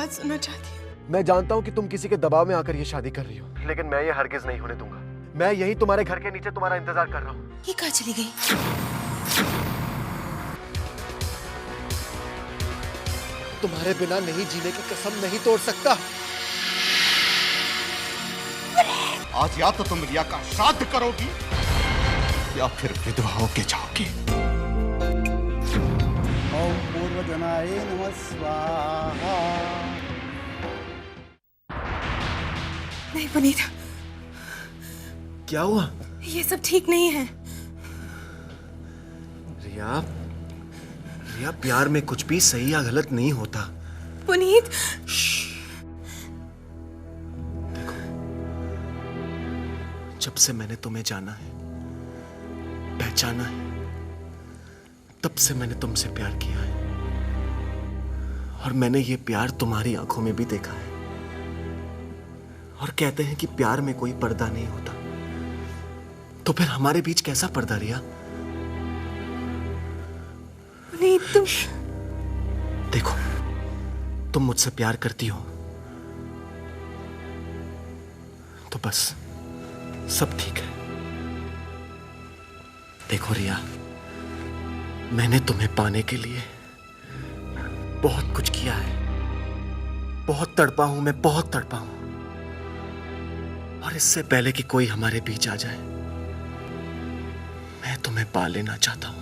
आवाज सुनना चाहती हूँ। मैं जानता हूँ कि तुम किसी के दबाव में आकर ये शादी कर रही हो, लेकिन मैं ये हरगिज नहीं होने दूंगा। मैं यही तुम्हारे घर के नीचे तुम्हारा इंतजार कर रहा हूँ। ये कहाँ चली गई? तुम्हारे बिना नहीं जीने की कसम नहीं तोड़ सकता। आज या तो तुम रिया का श्राद्ध करोगी या फिर विधवा होके जाओगी। ओम पूर्वजनाय नमः स्वाहा। नहीं पुनीत, क्या हुआ? ये सब ठीक नहीं है। रिया, रिया, प्यार में कुछ भी सही या गलत नहीं होता। पुनीत, देखो, जब से मैंने तुम्हें जाना है, पहचाना है, तब से मैंने तुमसे प्यार किया है। और मैंने ये प्यार तुम्हारी आंखों में भी देखा है। और कहते हैं कि प्यार में कोई पर्दा नहीं होता, तो फिर हमारे बीच कैसा पर्दा रिया? पुनीत, तुम देखो, तुम मुझसे प्यार करती हो तो बस सब ठीक है। देखो रिया, मैंने तुम्हें पाने के लिए बहुत कुछ किया है। बहुत तड़पा हूं मैं, बहुत तड़पा हूं। और इससे पहले कि कोई हमारे बीच आ जाए, मैं तुम्हें पा लेना चाहता हूं।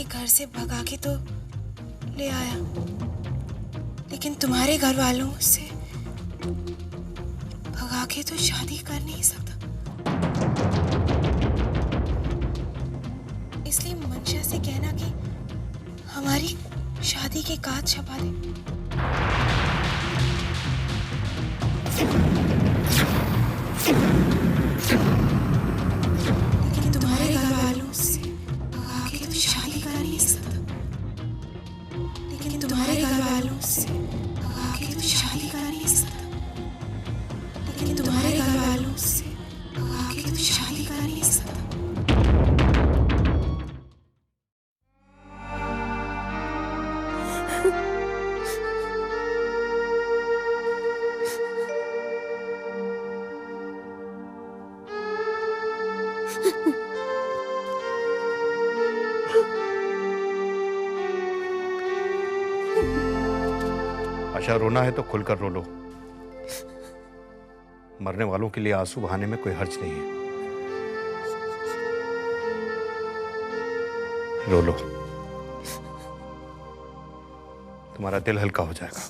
घर से भगा के तो ले आया, लेकिन तुम्हारे घर वालों से भगा के तो शादी कर नहीं सकता। इसलिए मंशा से कहना कि हमारी शादी के काज छपा दे। लेकिन तुम्हारे घर वालों से भगा के तो शादी कर नहीं सकता। लेकिन तुम्हारे घर वालों से भगा के तो शादी कर नहीं सकता। लेकिन तुम्हारे घर वालों से भगा के तो शादी कर नहीं सकता। आशा, रोना है तो खुलकर रो लो। मरने वालों के लिए आंसू बहाने में कोई हर्ज नहीं है। रो लो, तुम्हारा दिल हल्का हो जाएगा।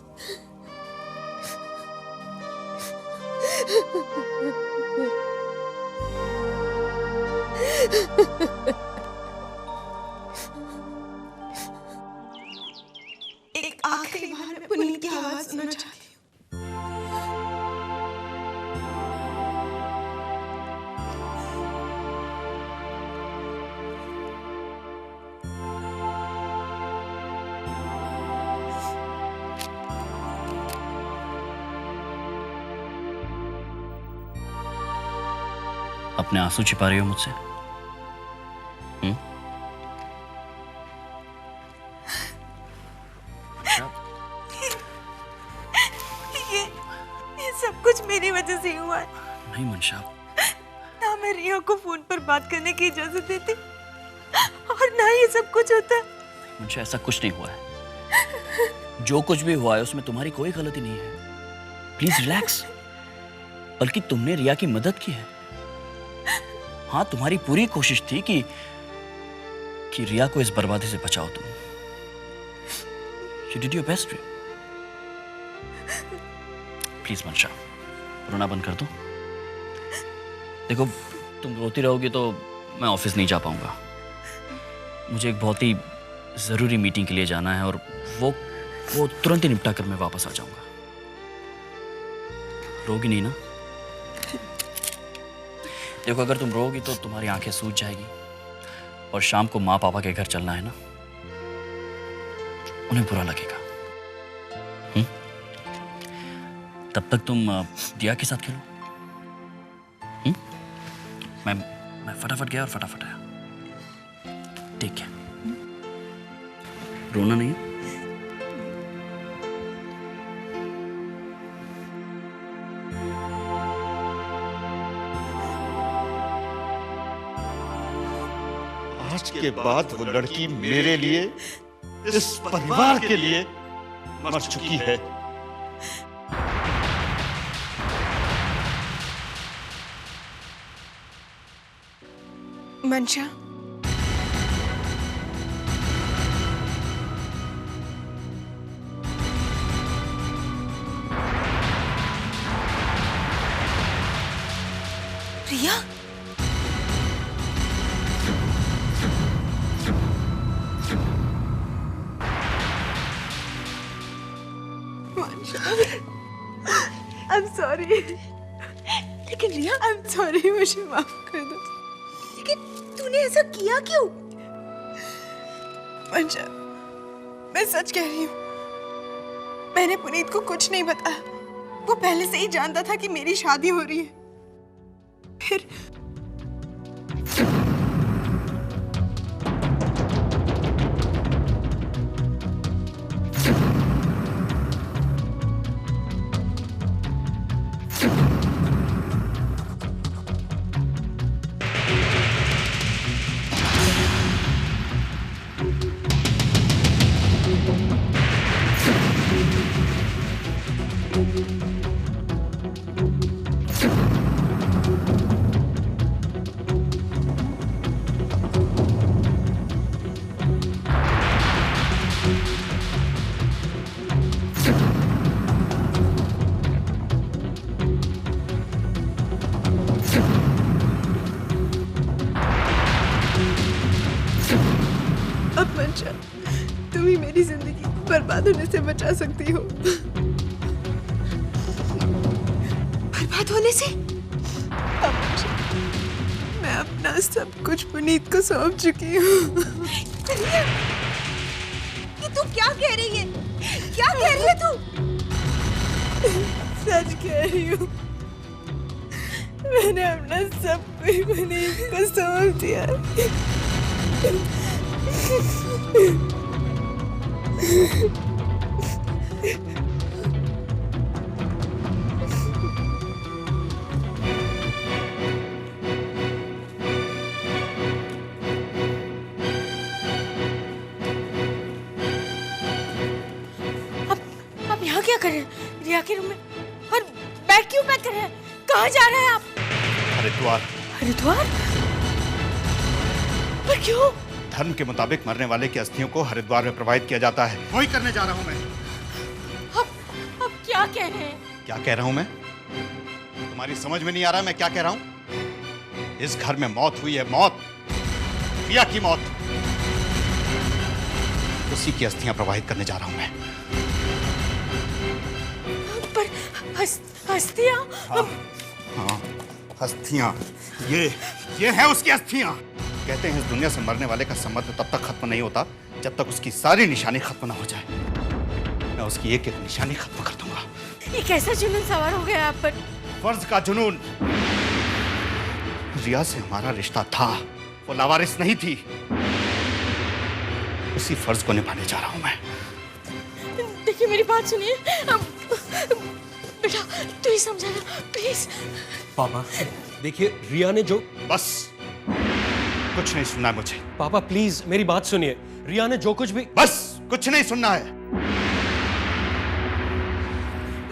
एक आखिरी बार मैं पुनीत की आवाज सुनना चाहती हूँ। अपने आंसू छिपा रही हो मुझसे? सब कुछ मेरी वजह से हुआ है। नहीं मंशा, ना मैं रिया को फोन पर बात करने की इजाजत देती और ना ये सब कुछ होता। मंशा ऐसा कुछ नहीं हुआ है। जो कुछ भी हुआ है उसमें तुम्हारी कोई गलती नहीं है। Please relax. बल्कि तुमने रिया की मदद की है। हाँ, तुम्हारी पूरी कोशिश थी कि रिया को इस बर्बादी से बचाओ तुम। You did your best, Riya. Please मंशा, रोना बंद कर दो। देखो, तुम रोती रहोगी तो मैं ऑफिस नहीं जा पाऊंगा। मुझे एक बहुत ही जरूरी मीटिंग के लिए जाना है और वो तुरंत ही निपटा कर मैं वापस आ जाऊंगा। रोगी नहीं ना? देखो, अगर तुम रोगी तो तुम्हारी आंखें सूज जाएगी और शाम को माँ पापा के घर चलना है ना, उन्हें बुरा लगेगा। तब तक तुम दिया के साथ खेलो। मैं फटाफट गया और फटाफट आया। ठीक है, रोना नहीं है। आज के बाद वो लड़की मेरे लिए, इस परिवार के लिए मर चुकी है। मंशा, रिया, आई एम सॉरी। लेकिन रिया, आई एम सॉरी, मुझे माफ कर दो। लेकिन तूने ऐसा किया क्यों? मंशा, मैं सच कह रही हूँ। मैंने पुनीत को कुछ नहीं बताया। वो पहले से ही जानता था कि मेरी शादी हो रही है। फिर मंशा, तुम ही मेरी जिंदगी बर्बाद होने से बचा सकती हो। बर्बाद होने से? मंशा, मैं अपना सब कुछ पुनीत को सौंप चुकी हूँ। ये तू क्या कह रही है? क्या कह रही है तू? सच कह रही हूँ। मैंने अपना सब कुछ पुनीत को सौंप दिया। अब यहाँ क्या कर रहे हैं? रिया के रूम में? और बैग क्यों पैक कर रहे हैं? कहाँ जा रहे हैं आप? हरिद्वार। हरिद्वार? पर क्यों? धर्म के मुताबिक मरने वाले की अस्थियों को हरिद्वार में प्रवाहित किया जाता है। वही करने जा रहा हूं मैं। अब क्या कह रहे हैं? क्या कह रहा हूं मैं? तुम्हारी समझ में नहीं आ रहा मैं क्या कह रहा हूं? इस घर में मौत हुई है, मौत, रिया की मौत। उसी की अस्थियां प्रवाहित करने जा रहा हूं मैं। पर अस्थियां? हाँ, अस्थियां। ये है उसकी अस्थियां। कहते हैं इस दुनिया से मरने वाले का संबंध तब तक खत्म नहीं होता जब तक उसकी सारी निशानी खत्म ना हो जाए। मैं उसकी एक एक निशानी खत्म कर दूंगा। ये कैसा जुनून सवार हो गया आप पर? फर्ज का जुनून। रिया से हमारा रिश्ता था, वो लावारिस नहीं थी। उसी फर्ज को निभाने जा रहा हूं मैं। देखिए, मेरी बात सुनिए। बेटा तू ही समझाना प्लीज। पापा देखिए, रिया ने जो... बस, कुछ नहीं सुनना है मुझे। पापा प्लीज मेरी बात सुनिए, रिया ने जो कुछ भी... बस, कुछ नहीं सुनना है।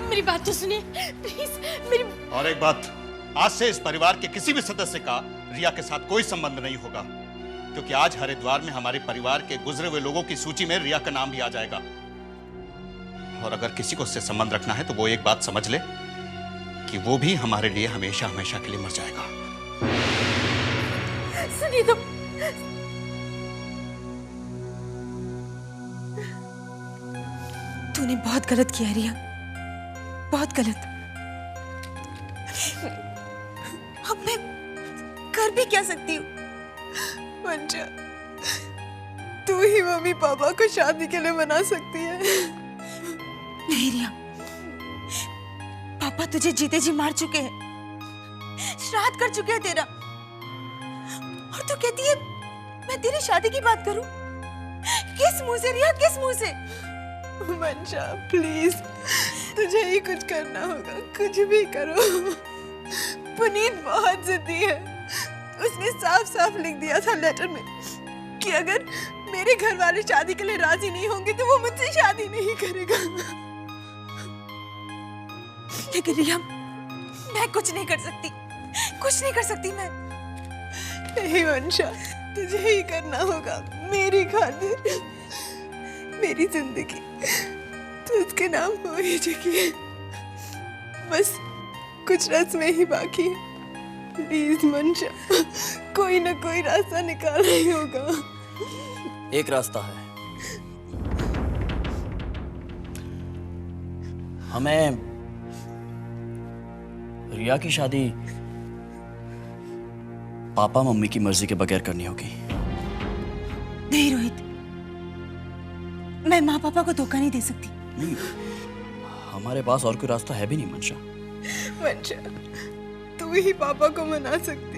मेरी बात तो सुनिए प्लीज मेरी। और एक बात, आज से इस परिवार के किसी भी सदस्य का रिया के साथ कोई संबंध नहीं होगा, क्योंकि आज हरिद्वार में हमारे परिवार के गुजरे हुए लोगों की सूची में रिया का नाम भी आ जाएगा। और अगर किसी को उससे संबंध रखना है तो वो एक बात समझ ले कि वो भी हमारे लिए हमेशा हमेशा के लिए मर जाएगा। सुनिए तो, तूने बहुत गलत किया रिया, बहुत गलत। अब मैं कर भी क्या सकती हूँ? मंजा, तू ही मम्मी पापा को शादी के लिए मना सकती है। नहीं रिया, पापा तुझे जीते जी मार चुके हैं, श्राद्ध कर चुके हैं तेरा, और तू कहती है मैं तेरी शादी की बात करूं? किस मुंह से रिया, किस मुंह से? मंजा प्लीज, तुझे ही कुछ करना होगा, कुछ भी करो। पुनीत बहुत जिद्दी है, उसने साफ साफ लिख दिया था लेटर में कि अगर मेरे घर वाले शादी के लिए राजी नहीं होंगे तो वो मुझसे शादी नहीं करेगा। लेकिन रिया, मैं कुछ नहीं कर सकती, कुछ नहीं कर सकती मैं। नहीं मंशा, तुझे ही करना होगा मेरी खातिर। मेरी जिंदगी तो उसके नाम हो ही चुकी है, बस कुछ रस्में ही बाकी है। प्लीज मंशा, कोई ना कोई रास्ता निकालना ही होगा। एक रास्ता है, हमें रिया की शादी पापा मम्मी की मर्जी के बगैर करनी होगी। नहीं रोहित, मैं माँ पापा को धोखा नहीं दे सकती। नहीं, हमारे पास और कोई रास्ता है भी नहीं मंशा। मंशा, तू ही पापा को मना सकती।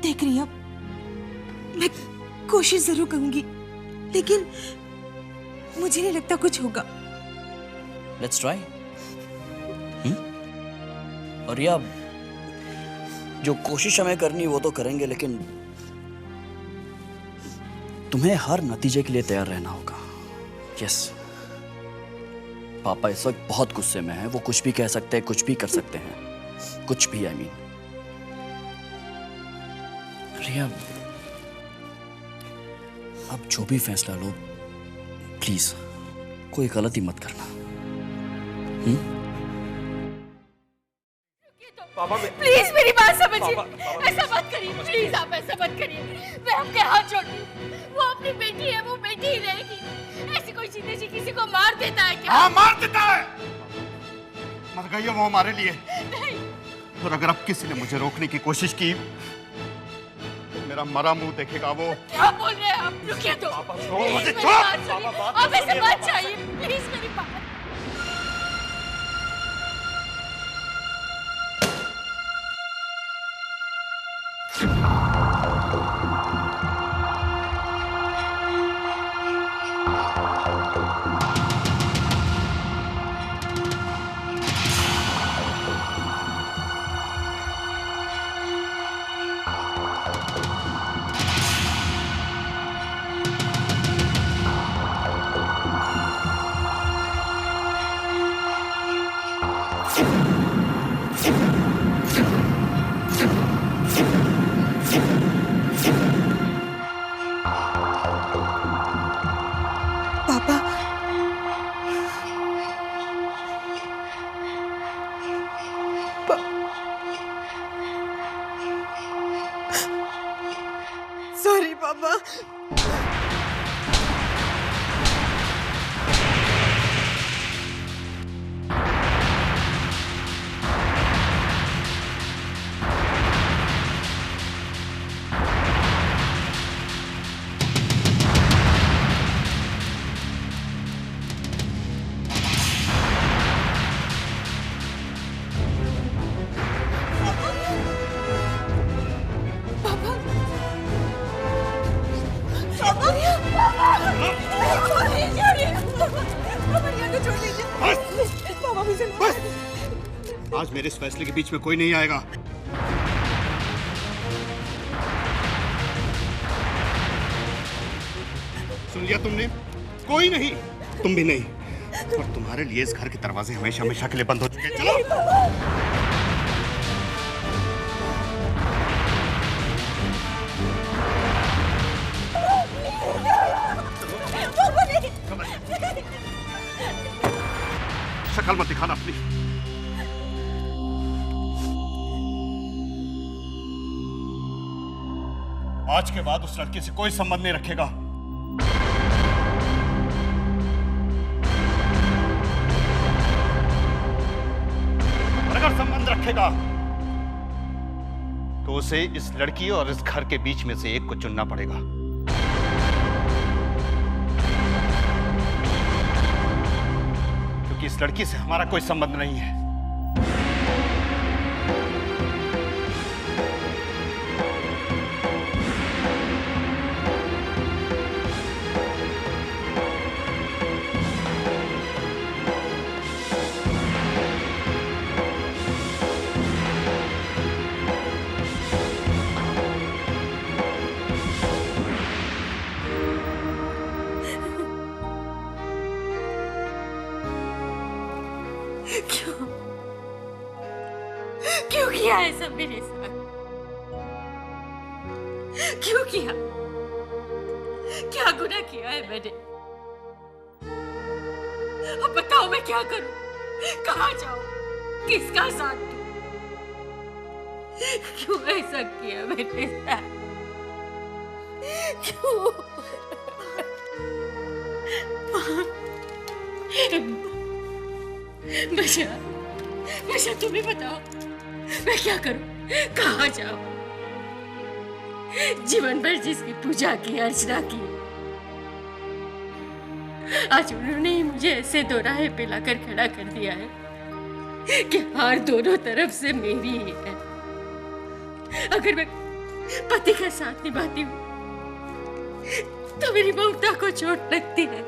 देख रिया, मैं कोशिश जरूर करूंगी, लेकिन मुझे नहीं लगता कुछ होगा। Let's try. और रिया, जो कोशिश हमें करनी वो तो करेंगे, लेकिन तुम्हें हर नतीजे के लिए तैयार रहना होगा। यस, पापा इस वक्त बहुत गुस्से में हैं, वो कुछ भी कह सकते हैं, कुछ भी कर सकते हैं, कुछ भी। आई मीन रिया, अब जो भी फैसला लो, प्लीज कोई गलती मत करना। प्लीज मेरी बात समझिए, ऐसा मत करिए, प्लीज आप ऐसा मत करिए। मैं आपके हाथ जोड़ती हूँ, वो अपनी बेटी है, वो बेटी ही रहेगी। ऐसी कोई सीधे जी किसी को मार देता है क्या? हाँ, मार देता है। मर गई है वो हमारे लिए। नहीं। और अगर अब किसी ने मुझे रोकने की कोशिश की तो मेरा मरा मुंह देखेगा वो। क्या बोल रहे हैं आप? रुकिए तो, मुझे मेरी बात सुनिए। आप ऐसे मत चाहिए, प्लीज मेरी बात। सॉरी पापा। बस आज मेरे इस फैसले के बीच में कोई नहीं आएगा। सुन लिया तुमने? कोई नहीं, तुम भी नहीं, और तुम्हारे लिए इस घर के दरवाजे हमेशा हमेशा के लिए बंद हो चुके हैं। चलो। शक्ल मत दिखाना अपनी। आज के बाद उस लड़की से कोई संबंध नहीं रखेगा। और अगर संबंध रखेगा तो उसे इस लड़की और इस घर के बीच में से एक को चुनना पड़ेगा। क्योंकि इस लड़की से हमारा कोई संबंध नहीं है। क्यों किया है सब मेरे साथ? क्यों किया? क्या गुनाह किया है मैंने? अब बताओ मैं क्या करूं? कहां जाऊं? किसका साथ दूं? क्यों ऐसा किया मेरे साथ? क्यों? बशा तुम्हें बताओ मैं क्या करूं? कहां जाऊं? जीवन भर जिसकी पूजा की, अर्चना की, आज उन्होंने ही मुझे ऐसे दो राहें पे लाकर खड़ा कर दिया है कि हार दोनों तरफ से मेरी ही है। अगर मैं पति का साथ निभाती हूँ तो मेरी ममता को चोट लगती है,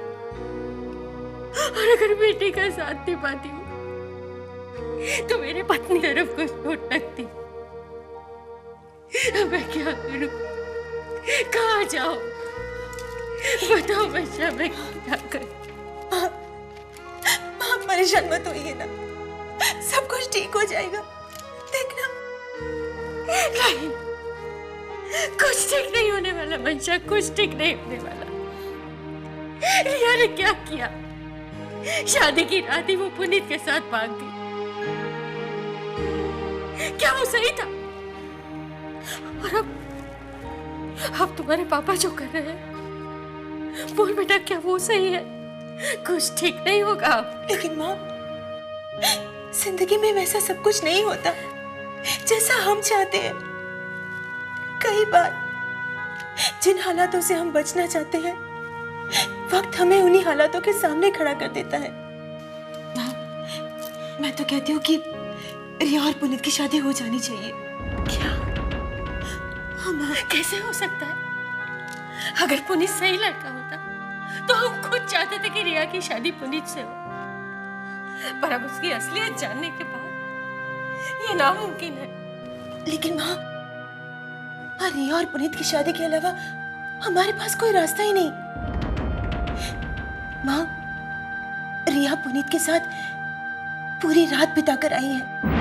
और अगर बेटे का साथ निभाती हूँ तो मेरे पत्नी तरफ को चोट लगती। अब मैं क्या करूं? कहां जाऊं? बताओ बच्चा, मैं क्या करूं? आप परेशान मत होइए ना, सब कुछ ठीक हो जाएगा, देखना। नहीं, कुछ ठीक नहीं होने वाला मंशा, कुछ ठीक नहीं होने वाला। रिया ने क्या किया? शादी की रात ही वो पुनीत के साथ भाग गई। क्या वो सही था? और अब तुम्हारे पापा जो कर रहे हैं, बोल बेटा, क्या वो सही है? कुछ ठीक नहीं होगा। लेकिन माँ, जिंदगी में वैसा सब कुछ नहीं होता जैसा हम चाहते हैं। कई बार जिन हालातों से हम बचना चाहते हैं, वक्त हमें उन्हीं हालातों के सामने खड़ा कर देता है। मैं तो कहती हूँ कि रिया और पुनीत की शादी हो जानी चाहिए। क्या? कैसे हो सकता है? अगर पुनीत सही लड़का होता तो हम खुद चाहते थे कि रिया की शादी पुनीत से हो, पर अब उसकी असलियत जानने के बाद ये नामुमकिन है। लेकिन माँ, रिया और पुनीत की शादी के अलावा हमारे पास कोई रास्ता ही नहीं। माँ, रिया पुनीत के साथ पूरी रात बिताकर आई है।